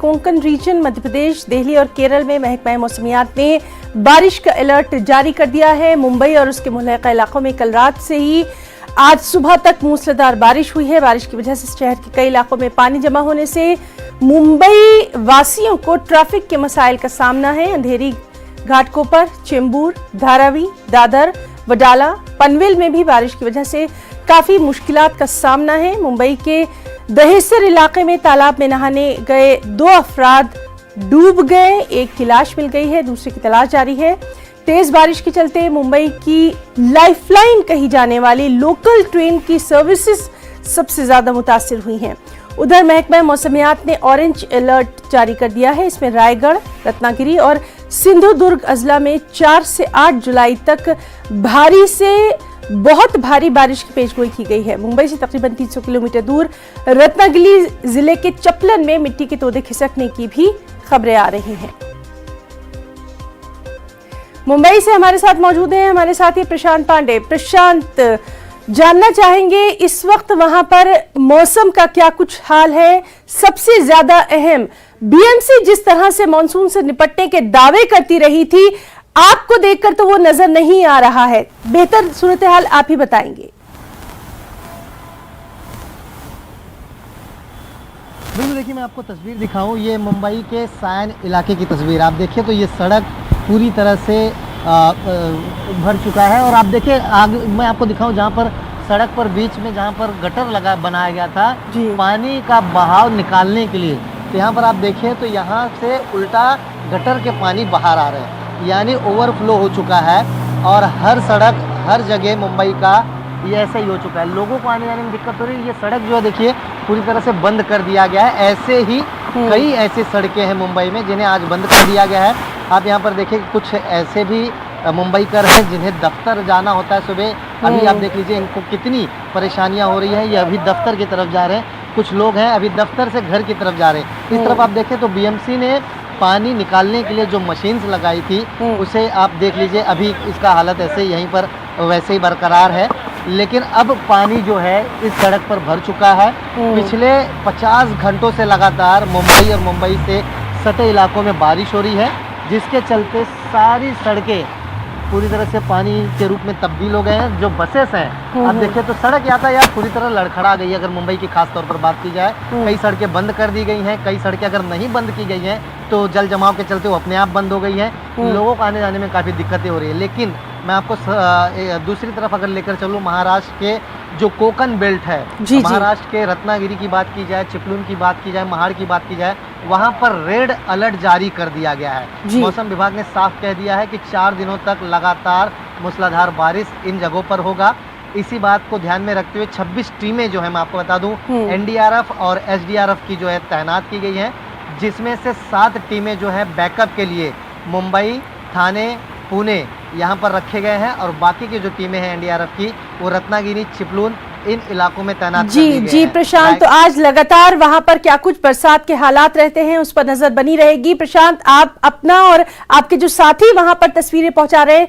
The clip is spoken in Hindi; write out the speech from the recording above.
कोंकण रीजन, मध्य प्रदेश, दिल्ली और केरल में महकमा मौसमियात ने बारिश का अलर्ट जारी कर दिया है। मुंबई और उसके मुल्हिका इलाकों में कल रात से ही आज सुबह तक मूसलाधार बारिश हुई है। बारिश की वजह से शहर के कई इलाकों में पानी जमा होने से मुंबई वासियों को ट्रैफिक के मसाइल का सामना है। अंधेरी, घाटकोपर, चेंबूर, धारावी, दादर, वडाला, पनवेल में भी बारिश की वजह से काफी मुश्किलात का सामना है। मुंबई के दहेसर इलाके में तालाब में नहाने गए 2 अफराद डूब गए, एक की लाश मिल गई है, दूसरे की तलाश जारी है। तेज बारिश के चलते मुंबई की लाइफलाइन कही जाने वाली लोकल ट्रेन की सर्विसेज सबसे ज्यादा मुतासिर हुई हैं। उधर महकमा मौसमियात ने ऑरेंज अलर्ट जारी कर दिया है। इसमें रायगढ़, रत्नागिरी और सिंधुदुर्ग अजला में 4 से 8 जुलाई तक भारी से बहुत भारी बारिश की पेशगोई की गई है। मुंबई से तकरीबन 300 किलोमीटर दूर रत्नागिरी जिले के चपलन में मिट्टी के तोदे खिसकने की भी खबरें आ रही हैं। मुंबई से हमारे साथ मौजूद हैं हमारे साथी प्रशांत पांडे। प्रशांत, जानना चाहेंगे इस वक्त वहां पर मौसम का क्या कुछ हाल है? सबसे ज्यादा अहम, बीएमसी जिस तरह से मानसून से निपटने के दावे करती रही थी, आपको देखकर तो वो नजर नहीं आ रहा है। बेहतर सूरत हाल आप ही बताएंगे। बिल्कुल, देखिए मैं आपको तस्वीर दिखाऊं, ये मुंबई के सायन इलाके की तस्वीर। आप देखिए तो ये सड़क पूरी तरह से भर चुका है और आप देखिए आगे मैं आपको दिखाऊं जहां पर सड़क पर बीच में जहां पर गटर बनाया गया था पानी का बहाव निकालने के लिए, तो यहाँ पर आप देखिए तो यहाँ से उल्टा गटर के पानी बाहर आ रहे हैं, यानी ओवरफ्लो हो चुका है। और हर सड़क, हर जगह मुंबई का ये ऐसा ही हो चुका है। लोगों को आने जाने में दिक्कत हो रही है। ये सड़क जो है देखिए पूरी तरह से बंद कर दिया गया है। ऐसे ही कई ऐसी सड़कें हैं मुंबई में जिन्हें आज बंद कर दिया गया है। आप यहाँ पर देखिए कुछ ऐसे भी मुंबई कर हैं जिन्हें दफ्तर जाना होता है सुबह। अभी आप देख लीजिए इनको कितनी परेशानियाँ हो रही हैं। ये अभी दफ्तर की तरफ जा रहे हैं, कुछ लोग हैं अभी दफ्तर से घर की तरफ जा रहे हैं। इस तरफ आप देखें तो बीएमसी ने पानी निकालने के लिए जो मशीन्स लगाई थी उसे आप देख लीजिए, अभी इसका हालत ऐसे यहीं पर वैसे ही बरकरार है। लेकिन अब पानी जो है इस सड़क पर भर चुका है। पिछले 50 घंटों से लगातार मुंबई और मुंबई से सटे इलाकों में बारिश हो रही है, जिसके चलते सारी सड़कें पूरी तरह से पानी के रूप में तब्दील हो गए हैं। जो बसेस हैं आप देखिए तो सड़क यातायात पूरी तरह लड़खड़ा गई है। अगर मुंबई की खास तौर पर बात की जाए, कई सड़कें बंद कर दी गई हैं, कई सड़कें अगर नहीं बंद की गई हैं तो जल जमाव के चलते वो अपने आप बंद हो गई हैं। लोगों को आने जाने में काफ़ी दिक्कतें हो रही है। लेकिन मैं आपको दूसरी तरफ अगर लेकर चलूँ, महाराष्ट्र के जो कोंकण बेल्ट है, महाराष्ट्र के रत्नागिरी की बात की जाए, चिपलून की बात की जाए, महाड़ की बात की जाए, वहां पर रेड अलर्ट जारी कर दिया गया है। मौसम विभाग ने साफ कह दिया है कि 4 दिनों तक लगातार मूसलाधार बारिश इन जगहों पर होगा। इसी बात को ध्यान में रखते हुए 26 टीमें जो है मैं आपको बता दूं एनडीआरएफ और एसडीआरएफ की जो है तैनात की गई हैं, जिसमें से 7 टीमें जो है बैकअप के लिए मुंबई, थाने, पुणे यहाँ पर रखे गए हैं और बाकी की जो टीमें हैं एनडीआरएफ की वो रत्नागिरी, चिपलून इन इलाकों में तैनात जी प्रशांत, तो आज लगातार वहां पर क्या कुछ बरसात के हालात रहते हैं उस पर नजर बनी रहेगी। प्रशांत, आप अपना और आपके जो साथी वहां पर तस्वीरें पहुंचा रहे हैं